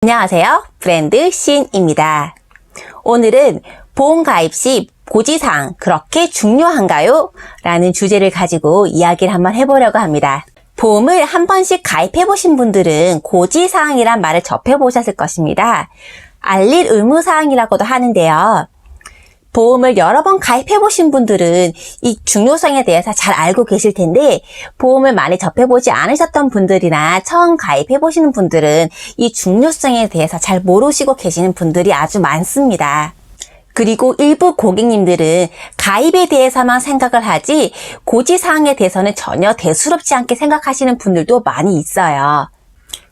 안녕하세요. 브랜드 신입니다. 오늘은 보험 가입 시 고지사항 그렇게 중요한가요? 라는 주제를 가지고 이야기를 한번 해보려고 합니다. 보험을 한 번씩 가입해보신 분들은 고지사항이란 말을 접해보셨을 것입니다. 알릴 의무사항이라고도 하는데요. 보험을 여러 번 가입해보신 분들은 이 중요성에 대해서 잘 알고 계실 텐데 보험을 많이 접해보지 않으셨던 분들이나 처음 가입해보시는 분들은 이 중요성에 대해서 잘 모르시고 계시는 분들이 아주 많습니다. 그리고 일부 고객님들은 가입에 대해서만 생각을 하지 고지사항에 대해서는 전혀 대수롭지 않게 생각하시는 분들도 많이 있어요.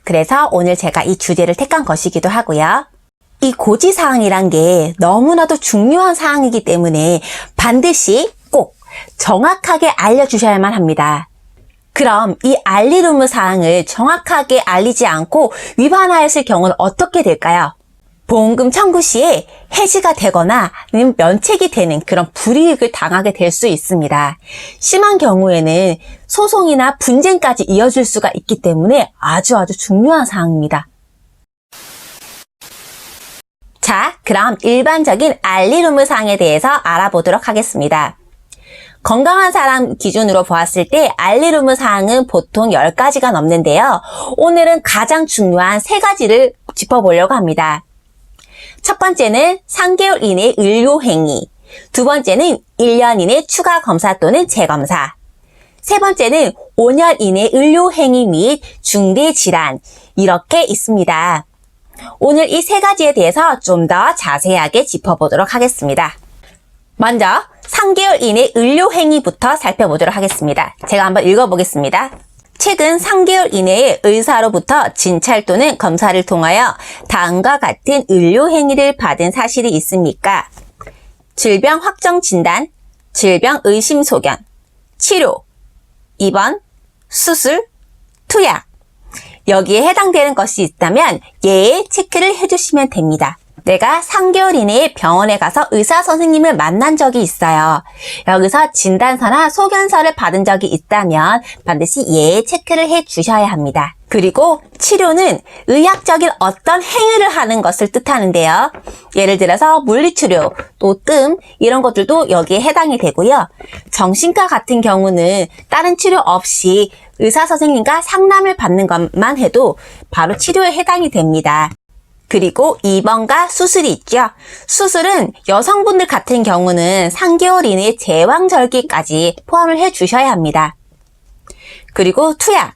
그래서 오늘 제가 이 주제를 택한 것이기도 하고요. 이 고지사항이란 게 너무나도 중요한 사항이기 때문에 반드시 꼭 정확하게 알려주셔야만 합니다. 그럼 이 알릴 의무 사항을 정확하게 알리지 않고 위반하였을 경우는 어떻게 될까요? 보험금 청구 시에 해지가 되거나 아니면 면책이 되는 그런 불이익을 당하게 될 수 있습니다. 심한 경우에는 소송이나 분쟁까지 이어질 수가 있기 때문에 아주 중요한 사항입니다. 자, 그럼 일반적인 알릴 의무 사항에 대해서 알아보도록 하겠습니다. 건강한 사람 기준으로 보았을 때 알릴 의무 사항은 보통 10가지가 넘는데요. 오늘은 가장 중요한 3가지를 짚어보려고 합니다. 첫 번째는 3개월 이내 의료행위, 두 번째는 1년 이내 추가 검사 또는 재검사, 세 번째는 5년 이내 의료행위 및 중대질환, 이렇게 있습니다. 오늘 이 3가지에 대해서 좀 더 자세하게 짚어보도록 하겠습니다. 먼저 3개월 이내 의료행위부터 살펴보도록 하겠습니다. 제가 한번 읽어보겠습니다. 최근 3개월 이내에 의사로부터 진찰 또는 검사를 통하여 다음과 같은 의료행위를 받은 사실이 있습니까? 질병 확정 진단, 질병 의심 소견, 치료, 입원, 수술, 투약. 여기에 해당되는 것이 있다면 예에 체크를 해주시면 됩니다. 내가 3개월 이내에 병원에 가서 의사 선생님을 만난 적이 있어요. 여기서 진단서나 소견서를 받은 적이 있다면 반드시 예에 체크를 해주셔야 합니다. 그리고 치료는 의학적인 어떤 행위를 하는 것을 뜻하는데요. 예를 들어서 물리치료, 또 뜸 이런 것들도 여기에 해당이 되고요. 정신과 같은 경우는 다른 치료 없이 의사 선생님과 상담을 받는 것만 해도 바로 치료에 해당이 됩니다. 그리고 입원과 수술이 있죠. 수술은 여성분들 같은 경우는 3개월 이내 제왕절개까지 포함을 해주셔야 합니다. 그리고 투약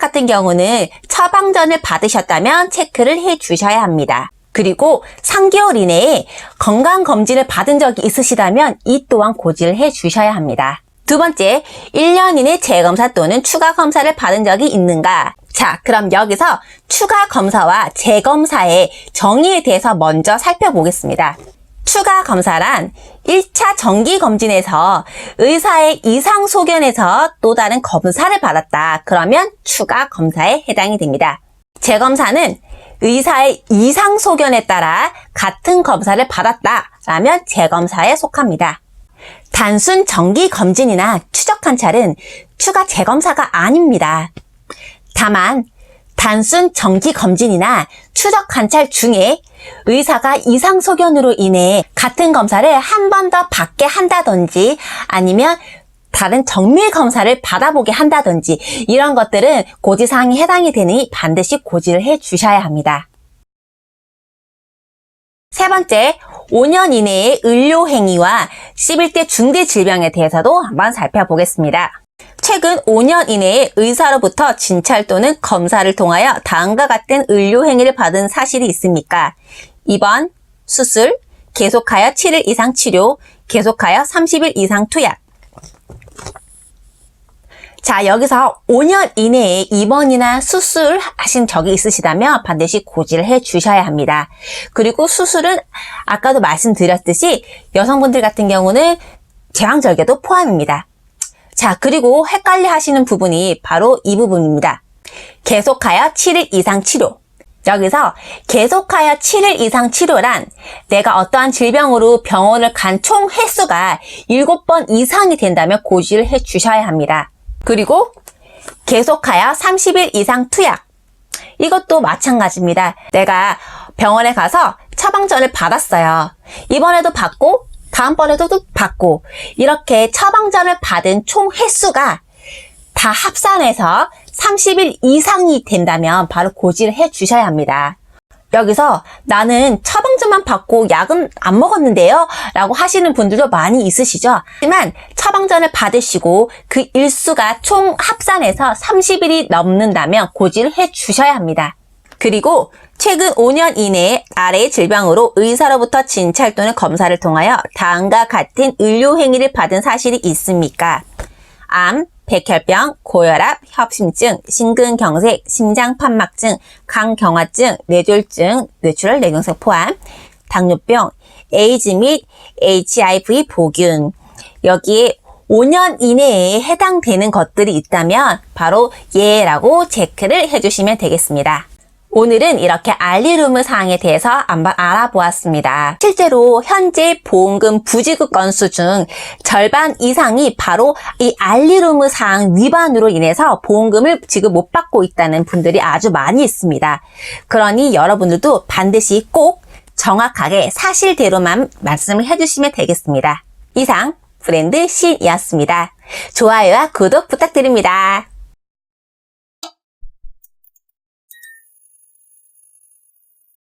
같은 경우는 처방전을 받으셨다면 체크를 해주셔야 합니다. 그리고 3개월 이내에 건강검진을 받은 적이 있으시다면 이 또한 고지를 해주셔야 합니다. 두 번째, 1년 이내 재검사 또는 추가 검사를 받은 적이 있는가? 자, 그럼 여기서 추가 검사와 재검사의 정의에 대해서 먼저 살펴보겠습니다. 추가 검사란 1차 정기검진에서 의사의 이상 소견에서 또 다른 검사를 받았다. 그러면 추가 검사에 해당이 됩니다. 재검사는 의사의 이상 소견에 따라 같은 검사를 받았다. 라면 재검사에 속합니다. 단순 정기검진이나 추적 관찰은 추가 재검사가 아닙니다. 다만 단순 정기검진이나 추적 관찰 중에 의사가 이상 소견으로 인해 같은 검사를 한 번 더 받게 한다든지 아니면 다른 정밀 검사를 받아보게 한다든지 이런 것들은 고지사항이 해당이 되니 반드시 고지를 해주셔야 합니다. 세 번째, 5년 이내의 의료행위와 11대 중대질병에 대해서도 한번 살펴보겠습니다. 최근 5년 이내에 의사로부터 진찰 또는 검사를 통하여 다음과 같은 의료행위를 받은 사실이 있습니까? 입원, 수술, 계속하여 7일 이상 치료, 계속하여 30일 이상 투약. 자, 여기서 5년 이내에 입원이나 수술하신 적이 있으시다면 반드시 고지를 해주셔야 합니다. 그리고 수술은 아까도 말씀드렸듯이 여성분들 같은 경우는 제왕절개도 포함입니다. 자, 그리고 헷갈려 하시는 부분이 바로 이 부분입니다. 계속하여 7일 이상 치료. 여기서 계속하여 7일 이상 치료란 내가 어떠한 질병으로 병원을 간 총 횟수가 7번 이상이 된다면 고지를 해주셔야 합니다. 그리고 계속하여 30일 이상 투약. 이것도 마찬가지입니다. 내가 병원에 가서 처방전을 받았어요. 이번에도 받고 다음번에도 또 받고 이렇게 처방전을 받은 총 횟수가 다 합산해서 30일 이상이 된다면 바로 고지를 해 주셔야 합니다. 여기서 나는 처방전만 받고 약은 안 먹었는데요? 라고 하시는 분들도 많이 있으시죠? 하지만 처방전을 받으시고 그 일수가 총 합산해서 30일이 넘는다면 고지를 해 주셔야 합니다. 그리고 최근 5년 이내에 아래의 질병으로 의사로부터 진찰 또는 검사를 통하여 다음과 같은 의료 행위를 받은 사실이 있습니까? 암, 백혈병, 고혈압, 협심증, 심근경색, 심장판막증, 간경화증, 뇌졸중, 뇌출혈 뇌경색 포함, 당뇨병, 에이즈 및 HIV 보균. 여기에 5년 이내에 해당되는 것들이 있다면 바로 예라고 체크를 해주시면 되겠습니다. 오늘은 이렇게 알리루무 사항에 대해서 한번 알아보았습니다. 실제로 현재 보험금 부지급 건수 중 절반 이상이 바로 이 알리루무 사항 위반으로 인해서 보험금을 지급 못 받고 있다는 분들이 아주 많이 있습니다. 그러니 여러분들도 반드시 꼭 정확하게 사실대로만 말씀을 해주시면 되겠습니다. 이상 브랜드 신이었습니다. 좋아요와 구독 부탁드립니다.